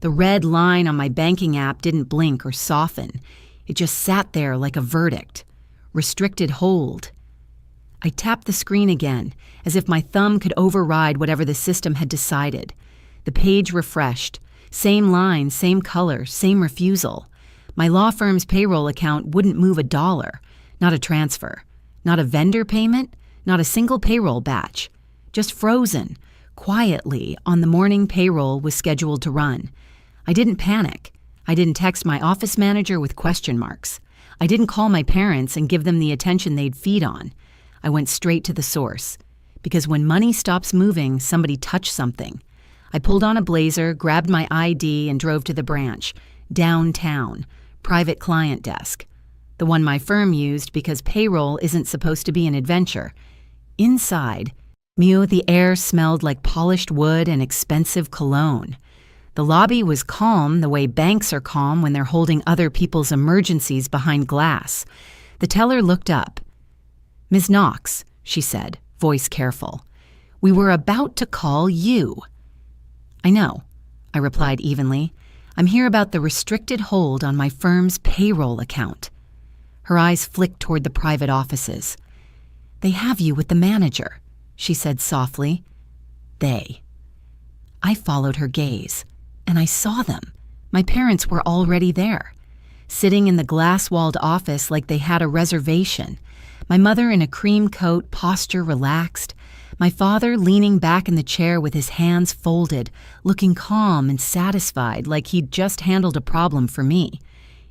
The red line on my banking app didn't blink or soften. It just sat there like a verdict. Restricted hold. I tapped the screen again, as if my thumb could override whatever the system had decided. The page refreshed. Same line, same color, same refusal. My law firm's payroll account wouldn't move $1. Not a transfer. Not a vendor payment. Not a single payroll batch. Just frozen. Quietly, on the morning payroll was scheduled to run. I didn't panic. I didn't text my office manager with question marks. I didn't call my parents and give them the attention they'd feed on. I went straight to the source. Because when money stops moving, somebody touched something. I pulled on a blazer, grabbed my ID, and drove to the branch. Downtown. Private client desk. The one my firm used because payroll isn't supposed to be an adventure. Inside, the air smelled like polished wood and expensive cologne. The lobby was calm the way banks are calm when they're holding other people's emergencies behind glass. The teller looked up. "Ms. Knox," she said, voice careful, "we were about to call you." "I know," I replied evenly. "I'm here about the restricted hold on my firm's payroll account." Her eyes flicked toward the private offices. "They have you with the manager," she said softly. "They." I followed her gaze, and I saw them. My parents were already there, sitting in the glass-walled office like they had a reservation. My mother in a cream coat, posture relaxed. My father leaning back in the chair with his hands folded, looking calm and satisfied like he'd just handled a problem for me.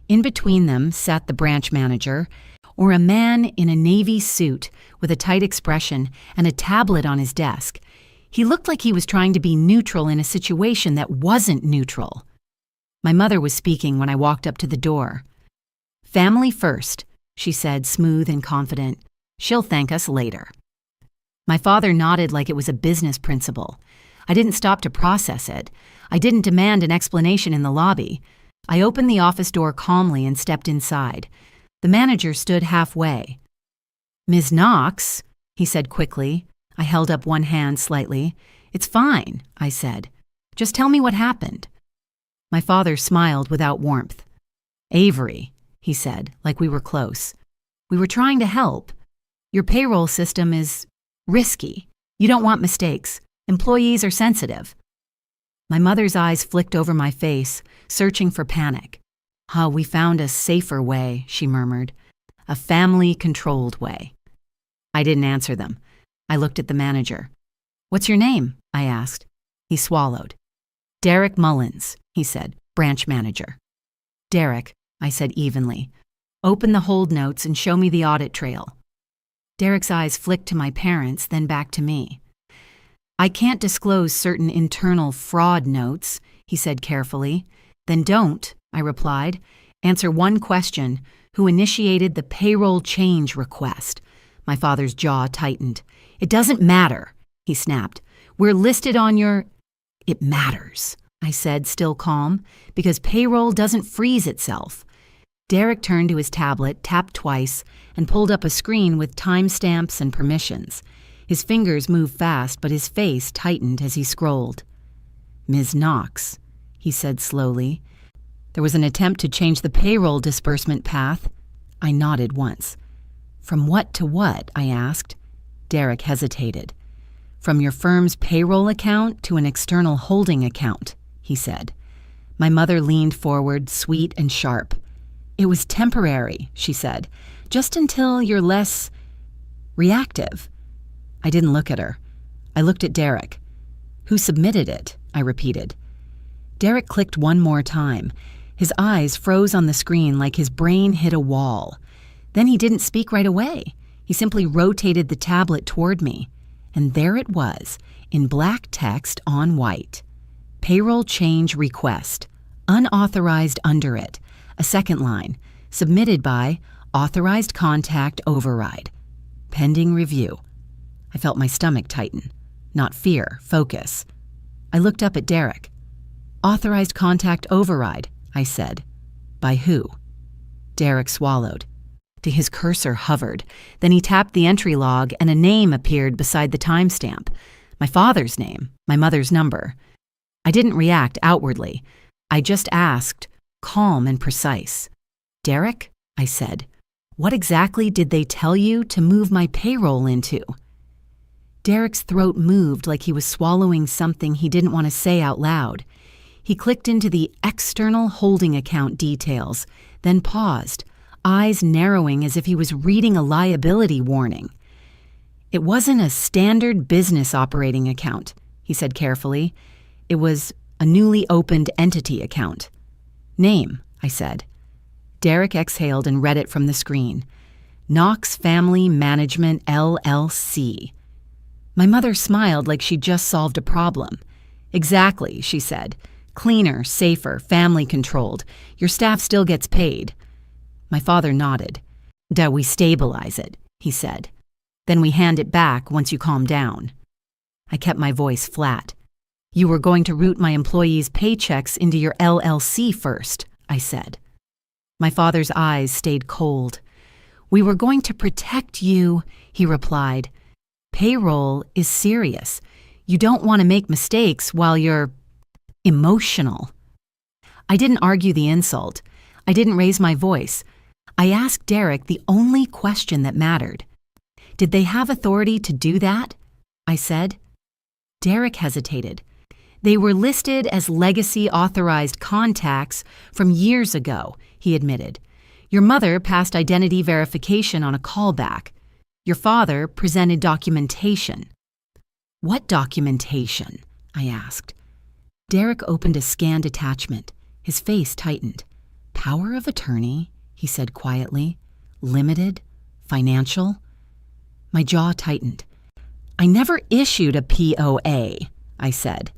In between them sat the branch manager, or a man in a navy suit with a tight expression and a tablet on his desk. He looked like he was trying to be neutral in a situation that wasn't neutral. My mother was speaking when I walked up to the door. "Family first," she said, smooth and confident. "She'll thank us later." My father nodded like it was a business principle. I didn't stop to process it. I didn't demand an explanation in the lobby. I opened the office door calmly and stepped inside. The manager stood halfway. "Ms. Knox," he said quickly. I held up one hand slightly. "It's fine," I said. "Just tell me what happened." My father smiled without warmth. "Avery," he said, like we were close. "We were trying to help. Your payroll system is risky. You don't want mistakes. Employees are sensitive." My mother's eyes flicked over my face, searching for panic. "We found a safer way," she murmured. "A family-controlled way." I didn't answer them. I looked at the manager. "What's your name?" I asked. He swallowed. "Derek Mullins," he said, branch manager. "Derek," I said evenly, "open the hold notes and show me the audit trail." Derek's eyes flicked to my parents, then back to me. "I can't disclose certain internal fraud notes," he said carefully. "Then don't," I replied. "Answer one question. Who initiated the payroll change request?" My father's jaw tightened. "It doesn't matter," he snapped. "We're listed on your—" "It matters," I said, still calm, "because payroll doesn't freeze itself." Derek turned to his tablet, tapped twice, and pulled up a screen with timestamps and permissions. His fingers moved fast, but his face tightened as he scrolled. "Ms. Knox," he said slowly. "There was an attempt to change the payroll disbursement path." I nodded once. "From what to what?" I asked. Derek hesitated. "From your firm's payroll account to an external holding account," he said. My mother leaned forward, sweet and sharp. "It was temporary," she said, "just until you're less reactive." I didn't look at her. I looked at Derek. "Who submitted it?" I repeated. Derek clicked one more time. His eyes froze on the screen like his brain hit a wall. Then he didn't speak right away. He simply rotated the tablet toward me. And there it was, in black text on white. Payroll change request. Unauthorized under it. A second line. Submitted by authorized contact override. Pending review. I felt my stomach tighten. Not fear, focus. I looked up at Derek. "Authorized contact override," I said. "By who?" Derek swallowed. His cursor hovered. Then he tapped the entry log and a name appeared beside the timestamp. My father's name, my mother's number. I didn't react outwardly. I just asked, calm and precise. Derek, I said, what exactly did they tell you to move my payroll into? Derek's throat moved like he was swallowing something he didn't want to say out loud. He clicked into the external holding account details, then paused, eyes narrowing as if he was reading a liability warning. It wasn't a standard business operating account, he said carefully. It was a newly opened entity account. Name, I said. Derek exhaled and read it from the screen. Knox Family Management, LLC. My mother smiled like she'd just solved a problem. Exactly, she said. Cleaner, safer, family-controlled. Your staff still gets paid. My father nodded. We stabilize it, he said. Then we hand it back once you calm down. I kept my voice flat. You were going to route my employees' paychecks into your LLC first, I said. My father's eyes stayed cold. We were going to protect you, he replied. Payroll is serious. You don't want to make mistakes while you're emotional. I didn't argue the insult. I didn't raise my voice. I asked Derek the only question that mattered. Did they have authority to do that? I said. Derek hesitated. They were listed as legacy authorized contacts from years ago, he admitted. Your mother passed identity verification on a callback. Your father presented documentation. What documentation? I asked. Derek opened a scanned attachment. His face tightened. Power of attorney, he said quietly. Limited? Financial? My jaw tightened. I never issued a POA, I said.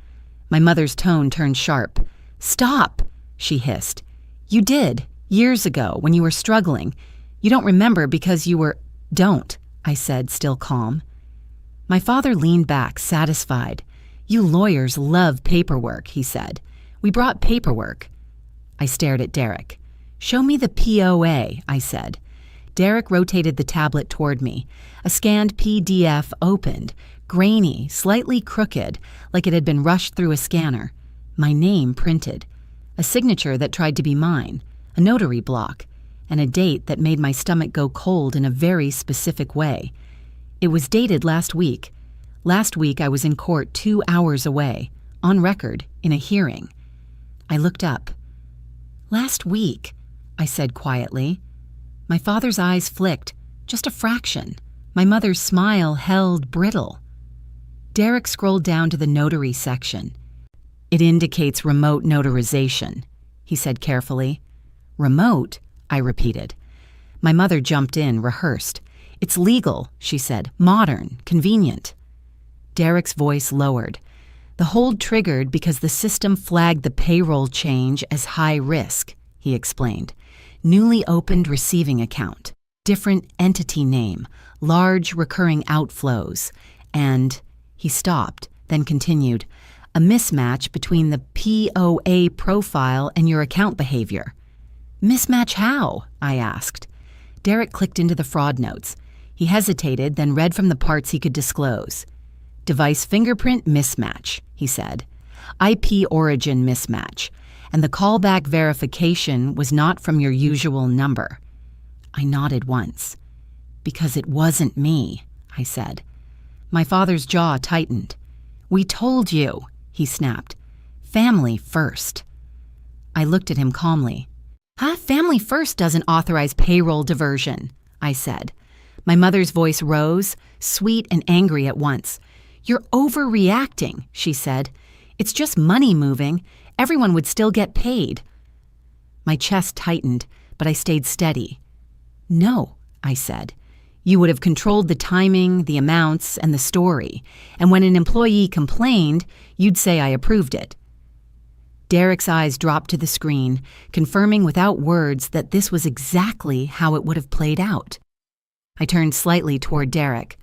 My mother's tone turned sharp. Stop, she hissed. You did, years ago, when you were struggling. You don't remember because you were... Don't, I said, still calm. My father leaned back, satisfied. You lawyers love paperwork, he said. We brought paperwork. I stared at Derek. Show me the POA, I said. Derek rotated the tablet toward me. A scanned PDF opened, grainy, slightly crooked, like it had been rushed through a scanner. My name printed. A signature that tried to be mine, a notary block, and a date that made my stomach go cold in a very specific way. It was dated last week. Last week I was in court 2 hours away, on record, in a hearing. I looked up. Last week, I said quietly. My father's eyes flicked, just a fraction. My mother's smile held brittle. Derek scrolled down to the notary section. It indicates remote notarization, he said carefully. Remote? I repeated. My mother jumped in, rehearsed. It's legal, she said. Modern, convenient. Derek's voice lowered. The hold triggered because the system flagged the payroll change as high risk, he explained. Newly opened receiving account, different entity name, large recurring outflows, and, he stopped, then continued, a mismatch between the POA profile and your account behavior. Mismatch how? I asked. Derek clicked into the fraud notes. He hesitated, then read from the parts he could disclose. Device fingerprint mismatch, he said. IP origin mismatch. And the callback verification was not from your usual number. I nodded once. Because it wasn't me, I said. My father's jaw tightened. We told you, he snapped. Family first. I looked at him calmly. Family first doesn't authorize payroll diversion, I said. My mother's voice rose, sweet and angry at once. You're overreacting, she said. It's just money moving. Everyone would still get paid. My chest tightened, but I stayed steady. No, I said. You would have controlled the timing, the amounts, and the story. And when an employee complained, you'd say I approved it. Derek's eyes dropped to the screen, confirming without words that this was exactly how it would have played out. I turned slightly toward Derek.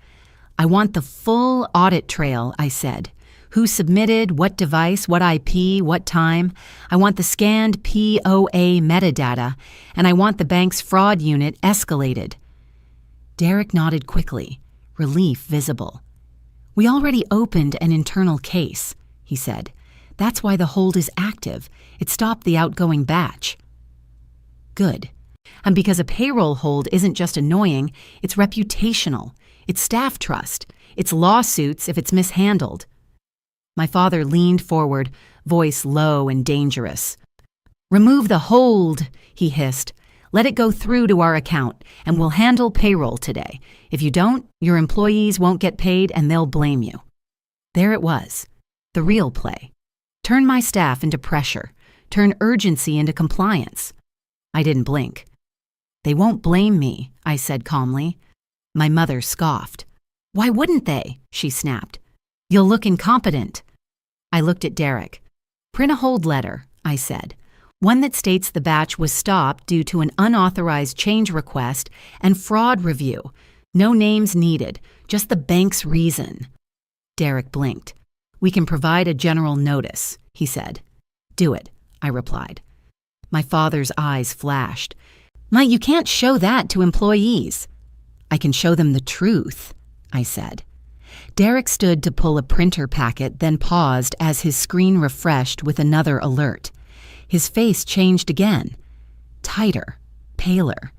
I want the full audit trail, I said. Who submitted, what device, what IP, what time. I want the scanned POA metadata, and I want the bank's fraud unit escalated. Derek nodded quickly, relief visible. We already opened an internal case, he said. That's why the hold is active. It stopped the outgoing batch. Good. And because a payroll hold isn't just annoying, it's reputational. It's staff trust. It's lawsuits if it's mishandled. My father leaned forward, voice low and dangerous. "Remove the hold," he hissed. "Let it go through to our account, and we'll handle payroll today. If you don't, your employees won't get paid and they'll blame you." There it was, the real play. Turn my staff into pressure. Turn urgency into compliance. I didn't blink. "They won't blame me," I said calmly. My mother scoffed. "Why wouldn't they?" she snapped. "You'll look incompetent." I looked at Derek. "Print a hold letter," I said. "One that states the batch was stopped due to an unauthorized change request and fraud review. No names needed, just the bank's reason." Derek blinked. "We can provide a general notice," he said. "Do it," I replied. My father's eyes flashed. You can't show that to employees." "I can show them the truth," I said. Derek stood to pull a printer packet, then paused as his screen refreshed with another alert. His face changed again. Tighter, paler.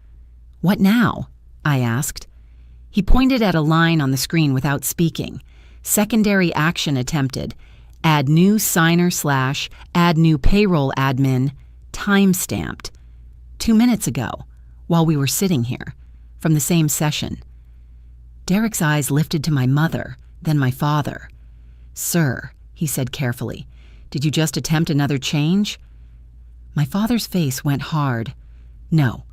"What now?" I asked. He pointed at a line on the screen without speaking. Secondary action attempted. Add new signer / add new payroll admin, time-stamped. 2 minutes ago, while we were sitting here, from the same session. Derek's eyes lifted to my mother, then my father. "Sir," he said carefully, "did you just attempt another change?" My father's face went hard. "No."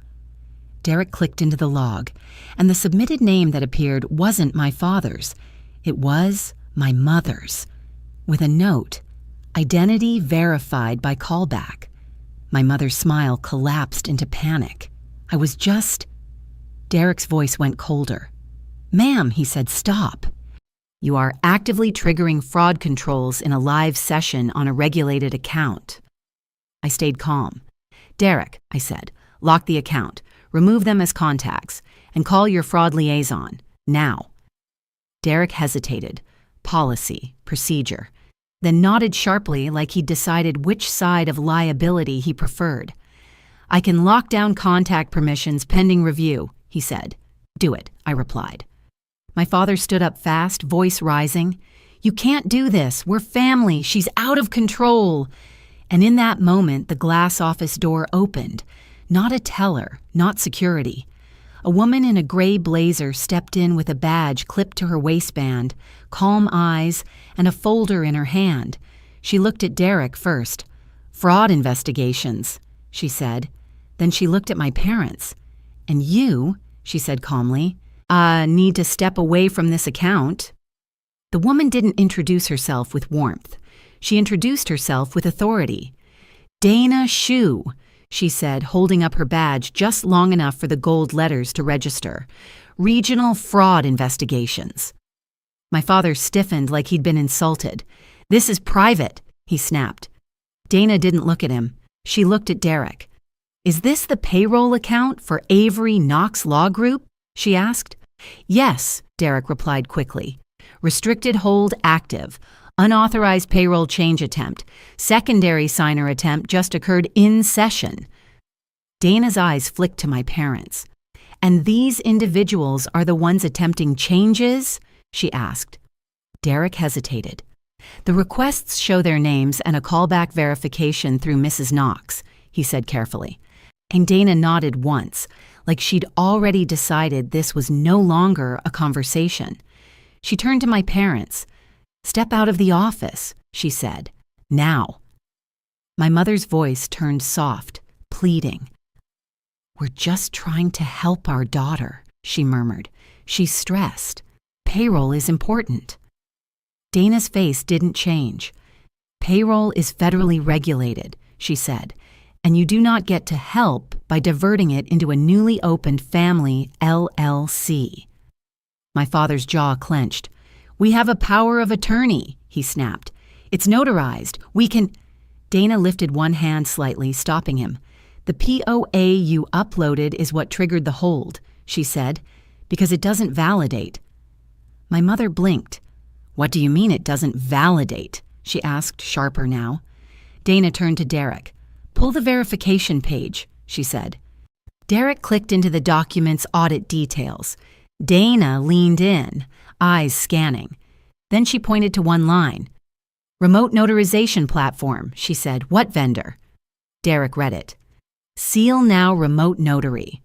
Derek clicked into the log, and the submitted name that appeared wasn't my father's. It was my mother's, with a note, "Identity verified by callback." My mother's smile collapsed into panic. I was just... Derek's voice went colder. "Ma'am," he said, "stop. You are actively triggering fraud controls in a live session on a regulated account." I stayed calm. "Derek," I said, "lock the account, remove them as contacts, and call your fraud liaison, now." Derek hesitated. Policy, procedure. Then nodded sharply like he'd decided which side of liability he preferred. "I can lock down contact permissions pending review," he said. "Do it," I replied. My father stood up fast, voice rising. "You can't do this. We're family. She's out of control." And in that moment, the glass office door opened. Not a teller, not security. A woman in a gray blazer stepped in with a badge clipped to her waistband, calm eyes, and a folder in her hand. She looked at Derek first. "Fraud investigations," she said. Then she looked at my parents. "And you," she said calmly, "need to step away from this account." The woman didn't introduce herself with warmth. She introduced herself with authority. "Dana Shu," she said, holding up her badge just long enough for the gold letters to register. "Regional Fraud Investigations." My father stiffened like he'd been insulted. "This is private," he snapped. Dana didn't look at him. She looked at Derek. "Is this the payroll account for Avery Knox Law Group?" she asked. "Yes," Derek replied quickly. "Restricted hold active. Unauthorized payroll change attempt. Secondary signer attempt just occurred in session." Dana's eyes flicked to my parents. "And these individuals are the ones attempting changes?" she asked. Derek hesitated. "The requests show their names and a callback verification through Mrs. Knox," he said carefully. And Dana nodded once, like she'd already decided this was no longer a conversation. She turned to my parents. "Step out of the office," she said. "Now." My mother's voice turned soft, pleading. "We're just trying to help our daughter," she murmured. "She's stressed. Payroll is important." Dana's face didn't change. "Payroll is federally regulated," she said, "and you do not get to help by diverting it into a newly opened family LLC." My father's jaw clenched. "We have a power of attorney," he snapped. "It's notarized. We can—" Dana lifted one hand slightly, stopping him. "The POA you uploaded is what triggered the hold," she said, "because it doesn't validate." My mother blinked. "What do you mean it doesn't validate?" she asked, sharper now. Dana turned to Derek. Pull the verification page, she said. Derek clicked into the document's audit details. Dana leaned in, eyes scanning. Then she pointed to one line. Remote notarization platform, she said. What vendor? Derek read it. Seal Now Remote Notary.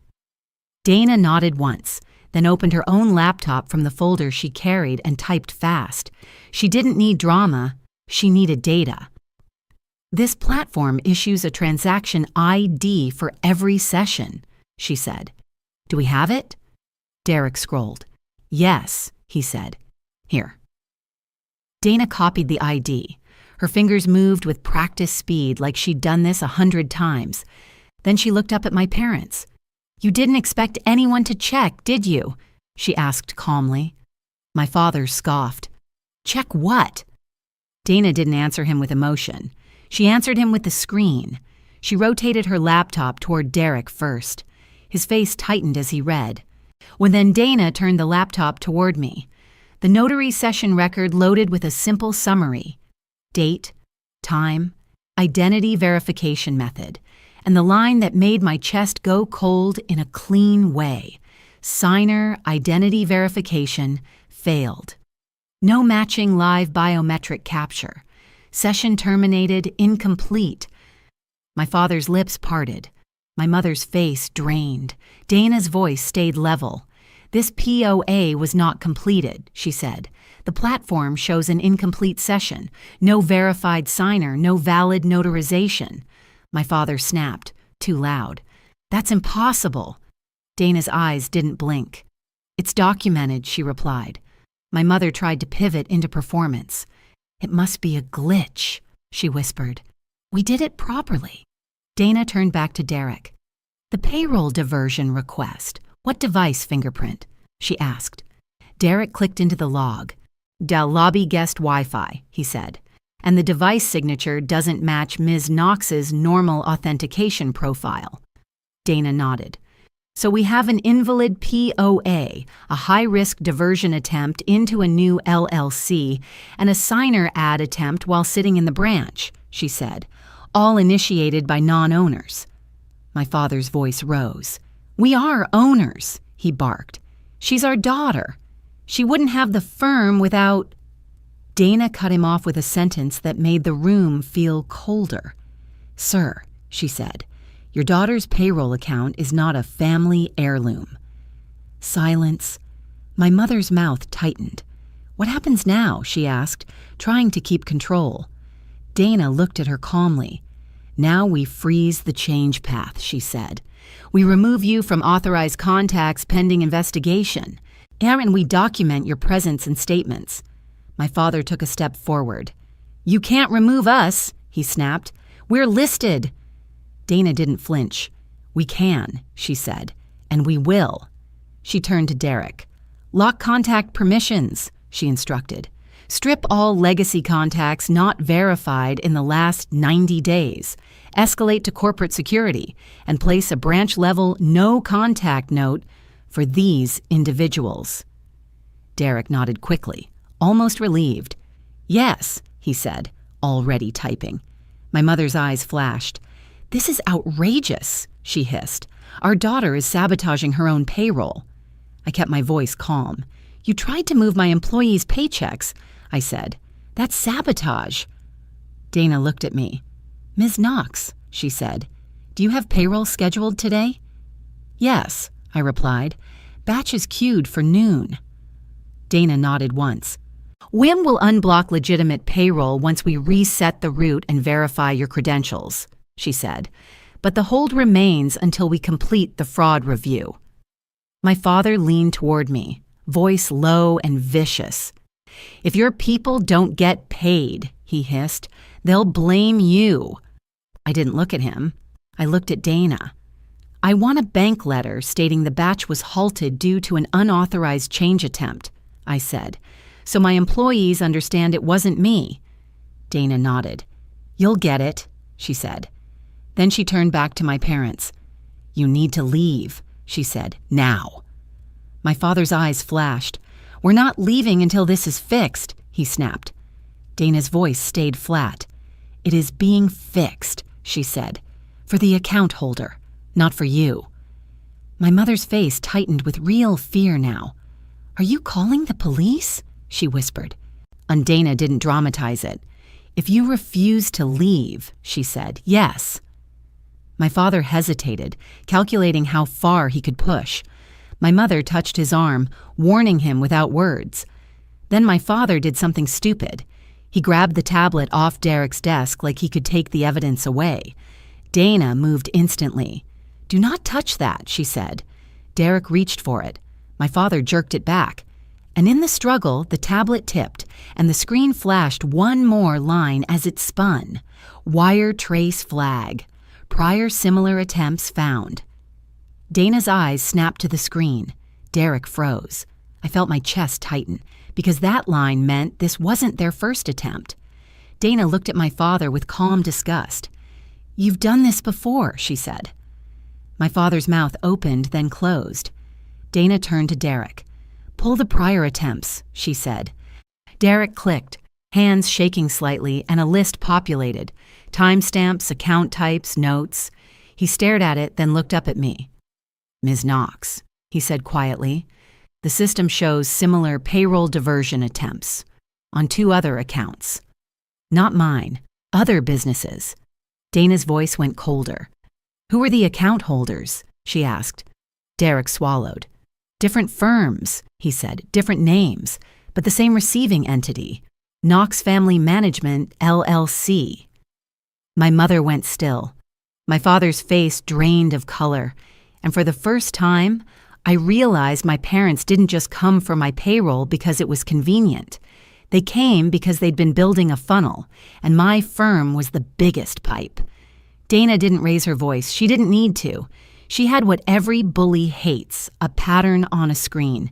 Dana nodded once, then opened her own laptop from the folder she carried and typed fast. She didn't need drama, she needed data. This platform issues a transaction ID for every session, she said. Do we have it? Derek scrolled. Yes, he said. Here. Dana copied the ID. Her fingers moved with practiced speed like she'd done this 100 times. Then she looked up at my parents. You didn't expect anyone to check, did you? She asked calmly. My father scoffed. Check what? Dana didn't answer him with emotion. She answered him with the screen. She rotated her laptop toward Derek first. His face tightened as he read. Then Dana turned the laptop toward me. The notary session record loaded with a simple summary. Date, time, identity verification method, and the line that made my chest go cold in a clean way. Signer identity verification failed. No matching live biometric capture. Session terminated, incomplete. My father's lips parted. My mother's face drained. Dana's voice stayed level. This POA was not completed, she said. The platform shows an incomplete session. No verified signer, no valid notarization. My father snapped, too loud. That's impossible. Dana's eyes didn't blink. It's documented, she replied. My mother tried to pivot into performance. It must be a glitch, she whispered. We did it properly. Dana turned back to Derek. The payroll diversion request. What device fingerprint? She asked. Derek clicked into the log. Dell lobby guest Wi-Fi, he said. And the device signature doesn't match Ms. Knox's normal authentication profile. Dana nodded. So we have an invalid POA, a high-risk diversion attempt into a new LLC, and a signer ad attempt while sitting in the branch, she said, all initiated by non-owners. My father's voice rose. We are owners, he barked. She's our daughter. She wouldn't have the firm without... Dana cut him off with a sentence that made the room feel colder. Sir, she said, your daughter's payroll account is not a family heirloom. Silence. My mother's mouth tightened. What happens now? She asked, trying to keep control. Dana looked at her calmly. Now we freeze the change path, she said. We remove you from authorized contacts pending investigation. And we document your presence and statements. My father took a step forward. You can't remove us, he snapped. We're listed. Dana didn't flinch. We can, she said, and we will. She turned to Derek. Lock contact permissions, she instructed. Strip all legacy contacts not verified in the last 90 days. Escalate to corporate security and place a branch-level no-contact note for these individuals. Derek nodded quickly, almost relieved. Yes, he said, already typing. My mother's eyes flashed. This is outrageous, she hissed. Our daughter is sabotaging her own payroll. I kept my voice calm. You tried to move my employees' paychecks, I said. That's sabotage. Dana looked at me. Ms. Knox, she said, do you have payroll scheduled today? Yes, I replied. Batch is queued for noon. Dana nodded once. WIM will unblock legitimate payroll once we reset the route and verify your credentials, she said. But the hold remains until we complete the fraud review. My father leaned toward me, voice low and vicious. If your people don't get paid, he hissed, they'll blame you. I didn't look at him. I looked at Dana. I want a bank letter stating the batch was halted due to an unauthorized change attempt, I said, so my employees understand it wasn't me. Dana nodded. You'll get it, she said. Then she turned back to my parents. You need to leave, she said, now. My father's eyes flashed. We're not leaving until this is fixed, he snapped. Dana's voice stayed flat. "It is being fixed," she said. "For the account holder, not for you." My mother's face tightened with real fear now. "Are you calling the police?" she whispered. And Dana didn't dramatize it. "If you refuse to leave," she said, "yes." My father hesitated, calculating how far he could push. My mother touched his arm, warning him without words. Then my father did something stupid. He grabbed the tablet off Derek's desk like he could take the evidence away. Dana moved instantly. "Do not touch that," she said. Derek reached for it. My father jerked it back. And in the struggle, the tablet tipped, and the screen flashed one more line as it spun. "Wire trace flag. Prior similar attempts found." Dana's eyes snapped to the screen. Derek froze. I felt my chest tighten, because that line meant this wasn't their first attempt. Dana looked at my father with calm disgust. "You've done this before," she said. My father's mouth opened, then closed. Dana turned to Derek. "Pull the prior attempts," she said. Derek clicked, hands shaking slightly, and a list populated. Timestamps, account types, notes. He stared at it, then looked up at me. "Ms. Knox," he said quietly, "the system shows similar payroll diversion attempts on 2 other accounts. Not mine, other businesses." Dana's voice went colder. "Who are the account holders?" she asked. Derek swallowed. "Different firms," he said, "different names, but the same receiving entity. Knox Family Management, LLC. My mother went still. My father's face drained of color, and for the first time, I realized my parents didn't just come for my payroll because it was convenient. They came because they'd been building a funnel, and my firm was the biggest pipe. Dana didn't raise her voice. She didn't need to. She had what every bully hates, a pattern on a screen.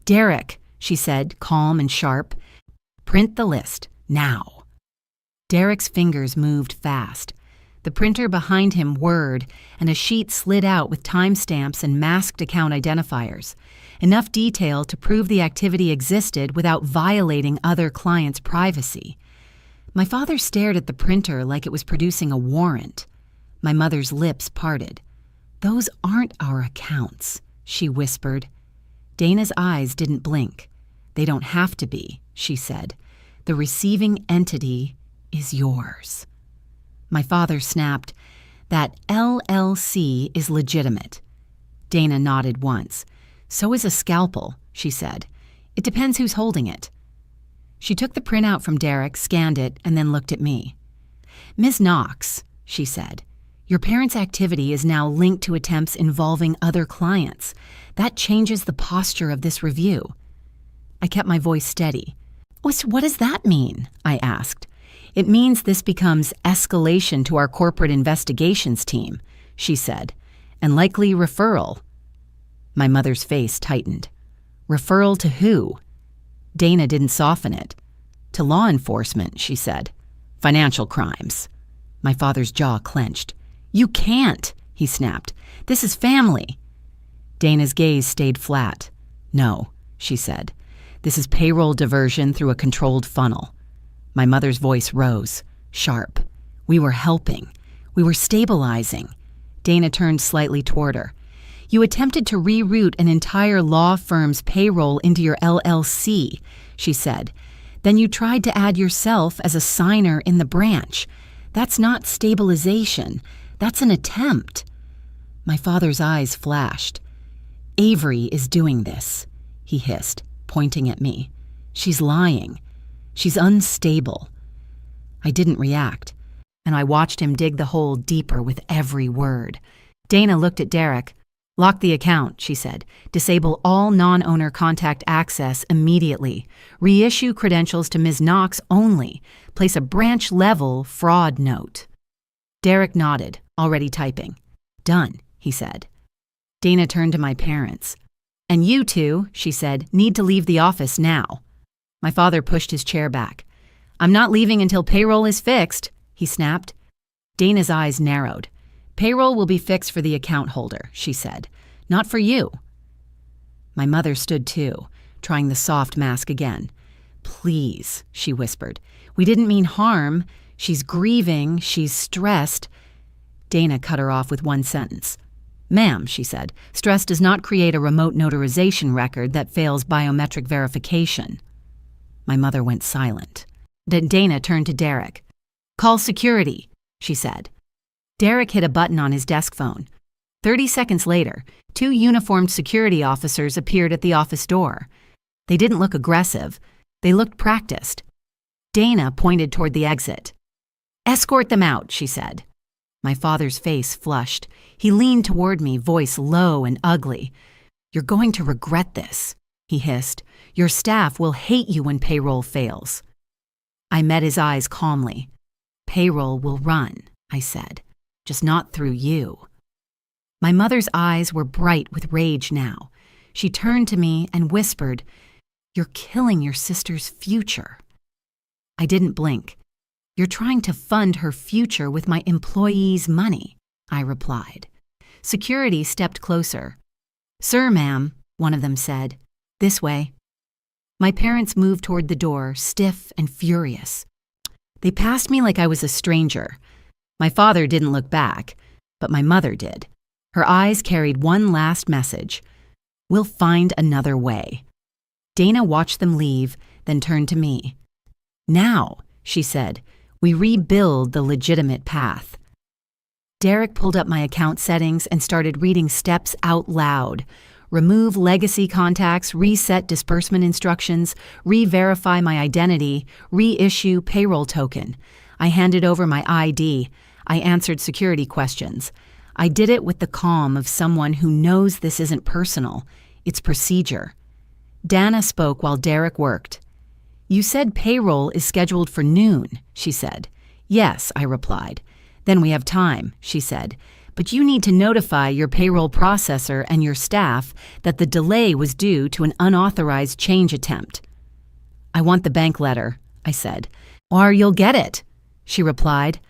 "Derek," she said, calm and sharp, "print the list, now." Derek's fingers moved fast. The printer behind him whirred, and a sheet slid out with timestamps and masked account identifiers, enough detail to prove the activity existed without violating other clients' privacy. My father stared at the printer like it was producing a warrant. My mother's lips parted. "Those aren't our accounts," she whispered. Dana's eyes didn't blink. "They don't have to be," she said. "The receiving entity is yours." My father snapped, "That LLC is legitimate." Dana nodded once. "So is a scalpel," she said. "It depends who's holding it." She took the printout from Derek, scanned it, and then looked at me. "Ms. Knox," she said, "your parents' activity is now linked to attempts involving other clients. That changes the posture of this review." I kept my voice steady. "What does that mean?" I asked. "It means this becomes escalation to our corporate investigations team," she said, "and likely referral." My mother's face tightened. "Referral to who?" Dana didn't soften it. "To law enforcement," she said. "Financial crimes." My father's jaw clenched. "You can't," he snapped. "This is family." Dana's gaze stayed flat. "No," she said. "This is payroll diversion through a controlled funnel." My mother's voice rose, sharp. "We were helping. We were stabilizing." Dana turned slightly toward her. "You attempted to reroute an entire law firm's payroll into your LLC," she said. "Then you tried to add yourself as a signer in the branch. That's not stabilization. That's an attempt." My father's eyes flashed. "Avery is doing this," he hissed, pointing at me. "She's lying. She's unstable." I didn't react, and I watched him dig the hole deeper with every word. Dana looked at Derek. "Lock the account," she said. "Disable all non-owner contact access immediately. Reissue credentials to Ms. Knox only. Place a branch-level fraud note." Derek nodded, already typing. "Done," he said. Dana turned to my parents. "And you two," she said, "need to leave the office now." My father pushed his chair back. "I'm not leaving until payroll is fixed," he snapped. Dana's eyes narrowed. "Payroll will be fixed for the account holder," she said. "Not for you." My mother stood too, trying the soft mask again. "Please," she whispered. We didn't mean harm. She's grieving. She's stressed." Dana cut her off with one sentence. "Ma'am," she said, "stress does not create a remote notarization record that fails biometric verification." My mother went silent. Then Dana turned to Derek. "Call security," she said. Derek hit a button on his desk phone. 30 seconds later, 2 uniformed security officers appeared at the office door. They didn't look aggressive. They looked practiced. Dana pointed toward the exit. "Escort them out," she said. My father's face flushed. He leaned toward me, voice low and ugly. "You're going to regret this," he hissed. "Your staff will hate you when payroll fails." I met his eyes calmly. "Payroll will run," I said, "just not through you." My mother's eyes were bright with rage now. She turned to me and whispered, "You're killing your sister's future." I didn't blink. "You're trying to fund her future with my employees' money," I replied. Security stepped closer. "Sir, ma'am," one of them said. "This way." My parents moved toward the door, stiff and furious. They passed me like I was a stranger. My father didn't look back, but my mother did. Her eyes carried one last message. "We'll find another way." Dana watched them leave, then turned to me. "Now," she said, "we rebuild the legitimate path." Derek pulled up my account settings and started reading steps out loud. Remove legacy contacts, reset disbursement instructions, re-verify my identity, reissue payroll token. I handed over my ID. I answered security questions. I did it with the calm of someone who knows this isn't personal. It's procedure. Dana spoke while Derek worked. "You said payroll is scheduled for noon," she said. "Yes," I replied. "Then we have time," she said. "But you need to notify your payroll processor and your staff that the delay was due to an unauthorized change attempt." "I want the bank letter," I said. "Or you'll get it," she replied.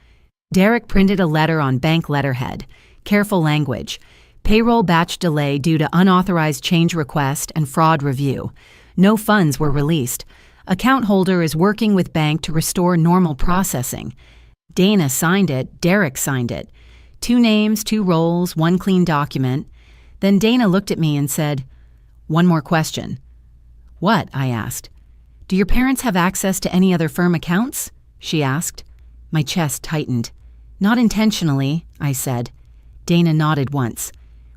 Derek printed a letter on bank letterhead. Careful language. Payroll batch delay due to unauthorized change request and fraud review. No funds were released. Account holder is working with bank to restore normal processing. Dana signed it. Derek signed it. 2 names, 2 roles, 1 clean document. Then Dana looked at me and said, "One more question." "What?" I asked. "Do your parents have access to any other firm accounts?" she asked. My chest tightened. "Not intentionally," I said. Dana nodded once.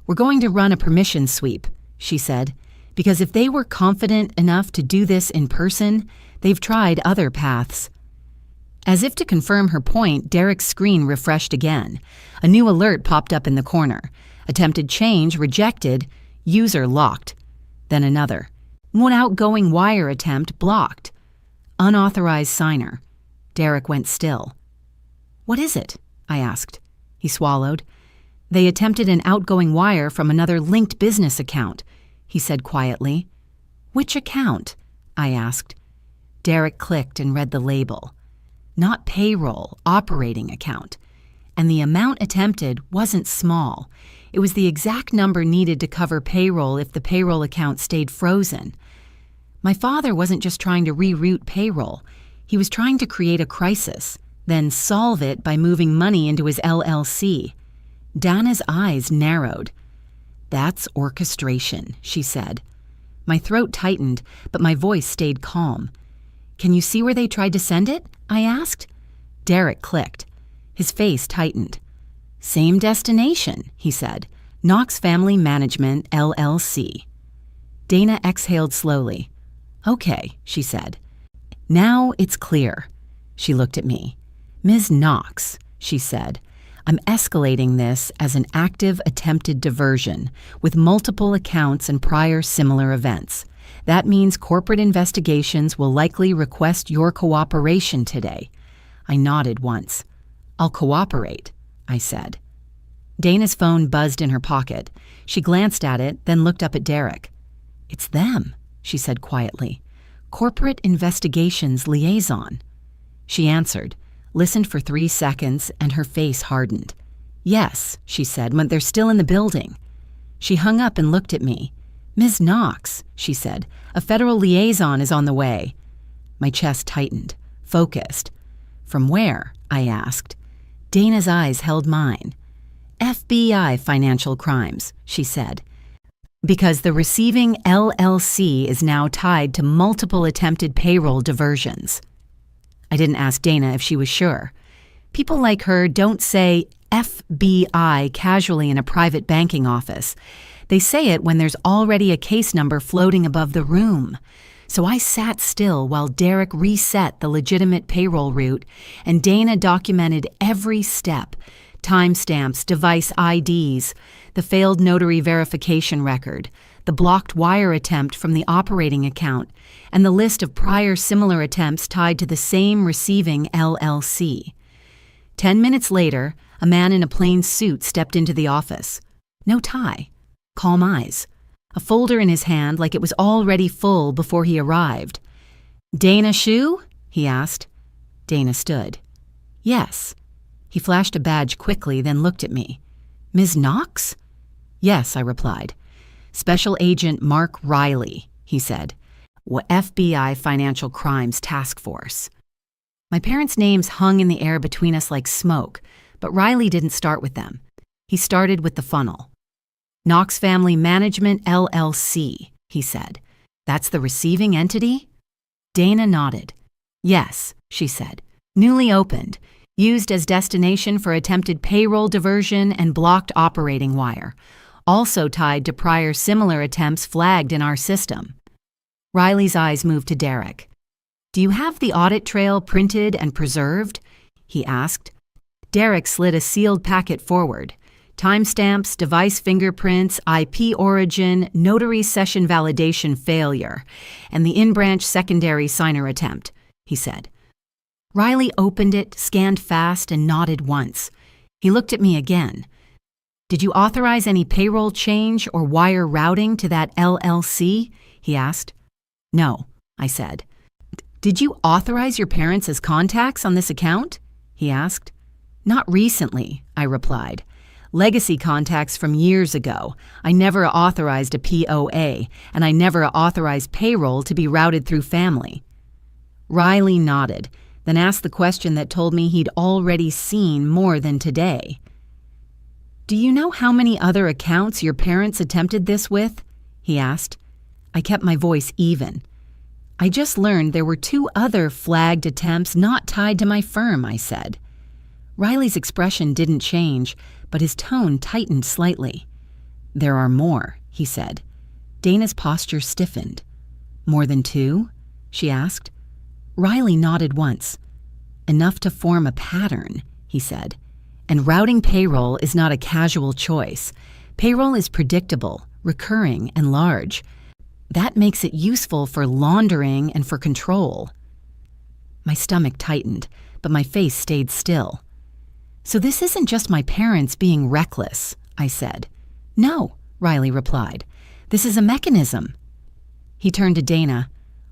"We're going to run a permission sweep," she said, "because if they were confident enough to do this in person, they've tried other paths." As if to confirm her point, Derek's screen refreshed again. A new alert popped up in the corner. Attempted change rejected, user locked. Then another. One outgoing wire attempt blocked. Unauthorized signer. Derek went still. "What is it?" I asked. He swallowed. "They attempted an outgoing wire from another linked business account," he said quietly. "Which account?" I asked. Derek clicked and read the label. Not payroll, operating account. And the amount attempted wasn't small. It was the exact number needed to cover payroll if the payroll account stayed frozen. My father wasn't just trying to reroute payroll. He was trying to create a crisis, then solve it by moving money into his LLC. Dana's eyes narrowed. "That's orchestration," she said. My throat tightened, but my voice stayed calm. "Can you see where they tried to send it?" I asked. Derek clicked. His face tightened. "Same destination," he said. "Knox Family Management, LLC." Dana exhaled slowly. "Okay," she said. "Now it's clear." She looked at me. "Ms. Knox," she said, "I'm escalating this as an active attempted diversion with multiple accounts and prior similar events. That means corporate investigations will likely request your cooperation today." I nodded once. "I'll cooperate," I said. Dana's phone buzzed in her pocket. She glanced at it, then looked up at Derek. "It's them," she said quietly. "Corporate Investigations Liaison." She answered, listened for 3 seconds, and her face hardened. "Yes," she said, "when they're still in the building." She hung up and looked at me. "Ms. Knox," she said, "a federal liaison is on the way." My chest tightened. focused. "From where?" I asked. Dana's eyes held mine. "FBI financial crimes," she said. "Because the receiving LLC is now tied to multiple attempted payroll diversions." I didn't ask Dana if she was sure. People like her don't say FBI casually in a private banking office. They say it when there's already a case number floating above the room. So I sat still while Derek reset the legitimate payroll route, and Dana documented every step: timestamps, device IDs, the failed notary verification record, the blocked wire attempt from the operating account, and the list of prior similar attempts tied to the same receiving LLC. 10 minutes later, a man in a plain suit stepped into the office. No tie. Calm eyes. A folder in his hand like it was already full before he arrived. "Dana Shu?" he asked. Dana stood. "Yes." He flashed a badge quickly, then looked at me. "Ms. Knox?" "Yes," I replied. "Special Agent Mark Riley," he said. "FBI Financial Crimes Task Force." My parents' names hung in the air between us like smoke, but Riley didn't start with them. He started with the funnel. "Knox Family Management LLC," he said. "That's the receiving entity?" Dana nodded. "Yes," she said. "Newly opened, used as destination for attempted payroll diversion and blocked operating wire, also tied to prior similar attempts flagged in our system." Riley's eyes moved to Derek. "Do you have the audit trail printed and preserved?" he asked. Derek slid a sealed packet forward. "Timestamps, device fingerprints, IP origin, notary session validation failure, and the in-branch secondary signer attempt," he said. Riley opened it, scanned fast, and nodded once. He looked at me again. "Did you authorize any payroll change or wire routing to that LLC?" he asked. "No," I said. "Did you authorize your parents as contacts on this account?" he asked. "Not recently," I replied. "Legacy contacts from years ago. I never authorized a POA, and I never authorized payroll to be routed through family." Riley nodded, then asked the question that told me he'd already seen more than today. "Do you know how many other accounts your parents attempted this with?" he asked. I kept my voice even. "I just learned there were 2 other flagged attempts not tied to my firm," I said. Riley's expression didn't change, but his tone tightened slightly. "There are more," he said. Dana's posture stiffened. "More than 2?" she asked. Riley nodded once. "Enough to form a pattern," he said. "And routing payroll is not a casual choice. Payroll is predictable, recurring, and large. That makes it useful for laundering and for control." My stomach tightened, but my face stayed still. "So this isn't just my parents being reckless," I said. "No," Riley replied. "This is a mechanism." He turned to Dana.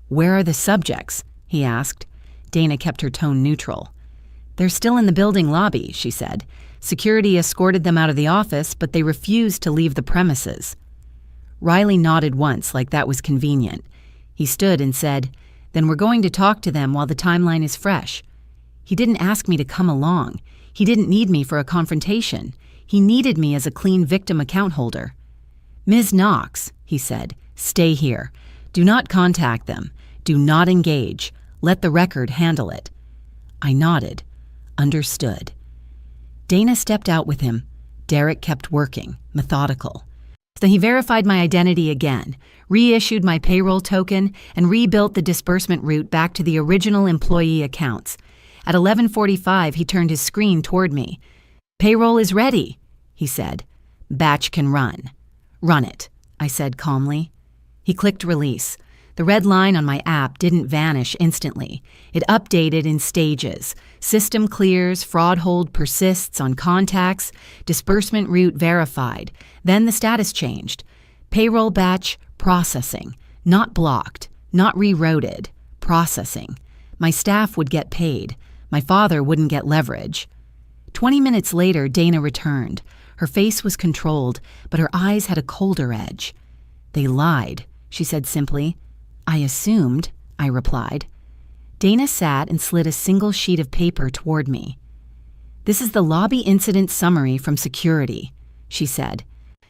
"Where are the subjects?" he asked. Dana kept her tone neutral. "They're still in the building lobby," she said. "Security escorted them out of the office, but they refused to leave the premises." Riley nodded once, like that was convenient. He stood and said, "Then we're going to talk to them while the timeline is fresh." He didn't ask me to come along. He didn't need me for a confrontation. He needed me as a clean victim account holder. "Ms. Knox," he said, "stay here. Do not contact them. Do not engage. Let the record handle it." I nodded. Understood. Dana stepped out with him. Derek kept working, methodical. So he verified my identity again, reissued my payroll token, and rebuilt the disbursement route back to the original employee accounts. At 11:45, he turned his screen toward me. "Payroll is ready," he said. "Batch can run." "Run it," I said calmly. He clicked release. The red line on my app didn't vanish instantly. It updated in stages. System clears, fraud hold persists on contacts, disbursement route verified. Then the status changed. Payroll batch processing. Not blocked, not rerouted. Processing. My staff would get paid. My father wouldn't get leverage. 20 minutes later, Dana returned. Her face was controlled, but her eyes had a colder edge. "They lied," she said simply. "I assumed," I replied. Dana sat and slid a single sheet of paper toward me. "This is the lobby incident summary from security," she said,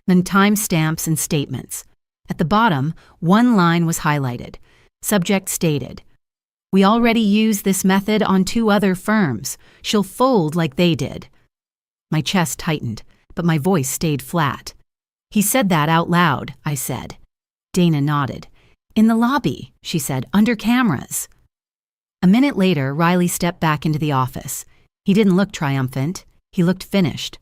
then timestamps and statements. At the bottom, one line was highlighted. Subject stated, "We already use this method on 2 other firms. She'll fold like they did." My chest tightened, but my voice stayed flat. "He said that out loud," I said. Dana nodded. "In the lobby," she said, "under cameras." A minute later, Riley stepped back into the office. He didn't look triumphant. He looked finished.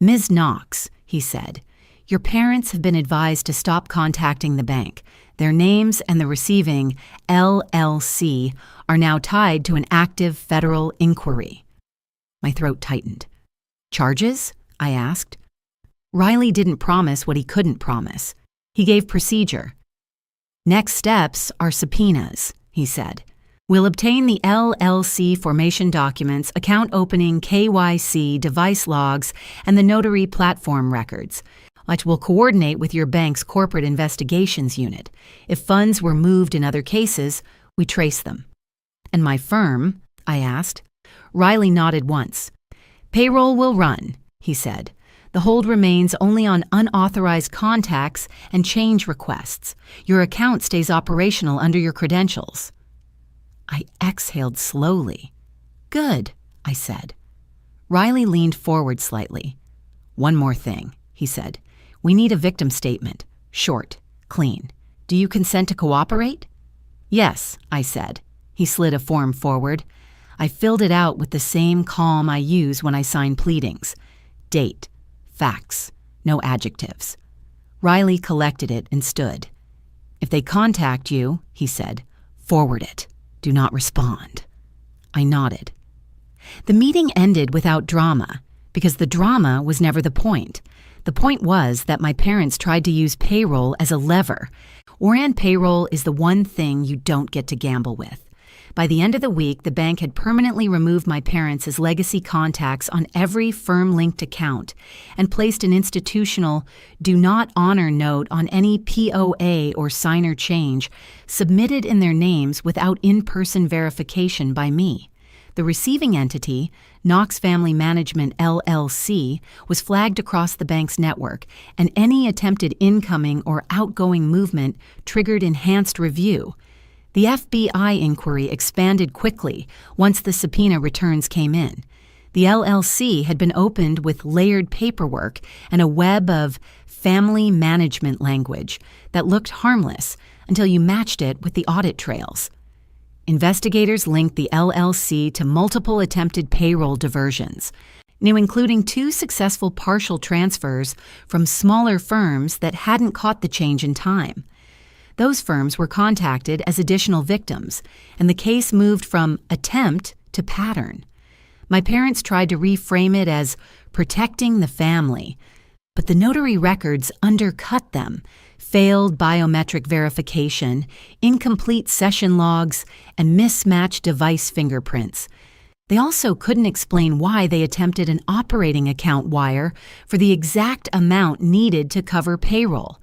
"Ms. Knox," he said, "your parents have been advised to stop contacting the bank. Their names and the receiving LLC are now tied to an active federal inquiry." My throat tightened. "Charges?" I asked. Riley didn't promise what he couldn't promise. He gave procedure. "Next steps are subpoenas," he said. "We'll obtain the LLC formation documents, account opening, KYC, device logs, and the notary platform records, which will coordinate with your bank's corporate investigations unit. If funds were moved in other cases, we trace them." "And my firm?" I asked. Riley nodded once. "Payroll will run," he said. "The hold remains only on unauthorized contacts and change requests. Your account stays operational under your credentials." I exhaled slowly. "Good," I said. Riley leaned forward slightly. "One more thing," he said. "We need a victim statement. Short, clean. Do you consent to cooperate?" "Yes," I said. He slid a form forward. I filled it out with the same calm I use when I sign pleadings. Date. Facts. No adjectives. Riley collected it and stood. "If they contact you," he said, "forward it. Do not respond." I nodded. The meeting ended without drama, because the drama was never the point. The point was that my parents tried to use payroll as a lever. Payroll is the one thing you don't get to gamble with. By the end of the week, the bank had permanently removed my parents as legacy contacts on every firm-linked account and placed an institutional "do not honor" note on any POA or signer change submitted in their names without in-person verification by me. The receiving entity, Knox Family Management LLC, was flagged across the bank's network, and any attempted incoming or outgoing movement triggered enhanced review. The FBI inquiry expanded quickly once the subpoena returns came in. The LLC had been opened with layered paperwork and a web of family management language that looked harmless until you matched it with the audit trails. Investigators linked the LLC to multiple attempted payroll diversions, including 2 successful partial transfers from smaller firms that hadn't caught the change in time. Those firms were contacted as additional victims, and the case moved from attempt to pattern. My parents tried to reframe it as protecting the family, but the notary records undercut them: failed biometric verification, incomplete session logs, and mismatched device fingerprints. They also couldn't explain why they attempted an operating account wire for the exact amount needed to cover payroll,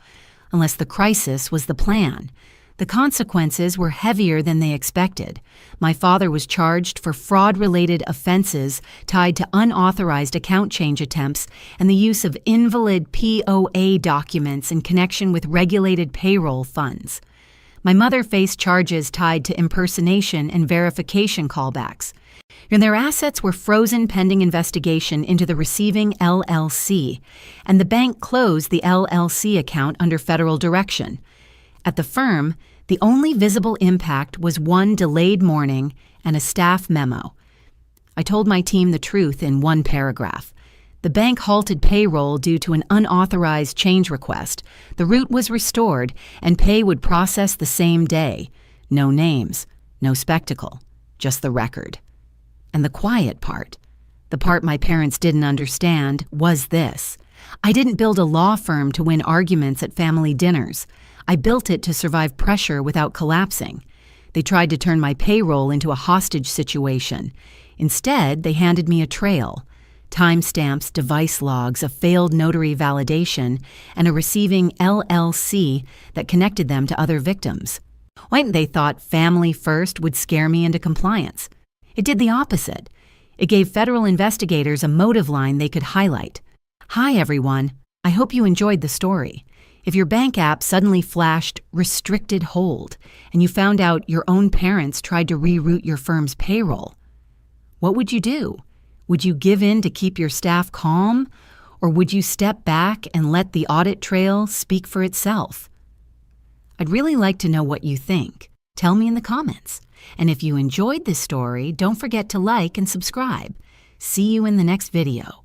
unless the crisis was the plan. The consequences were heavier than they expected. My father was charged for fraud-related offenses tied to unauthorized account change attempts and the use of invalid POA documents in connection with regulated payroll funds. My mother faced charges tied to impersonation and verification callbacks. And their assets were frozen pending investigation into the receiving LLC, and the bank closed the LLC account under federal direction. At the firm, the only visible impact was one delayed morning and a staff memo. I told my team the truth in one paragraph. The bank halted payroll due to an unauthorized change request. The route was restored, and pay would process the same day. No names, no spectacle, just the record. And the quiet part, the part my parents didn't understand, was this. I didn't build a law firm to win arguments at family dinners. I built it to survive pressure without collapsing. They tried to turn my payroll into a hostage situation. Instead, they handed me a trail: timestamps, device logs, a failed notary validation, and a receiving LLC that connected them to other victims. Why, they thought family first would scare me into compliance. It did the opposite. It gave federal investigators a motive line they could highlight. Hi, everyone. I hope you enjoyed the story. If your bank app suddenly flashed restricted hold and you found out your own parents tried to reroute your firm's payroll, what would you do? Would you give in to keep your staff calm? Or would you step back and let the audit trail speak for itself? I'd really like to know what you think. Tell me in the comments. And if you enjoyed this story, don't forget to like and subscribe. See you in the next video.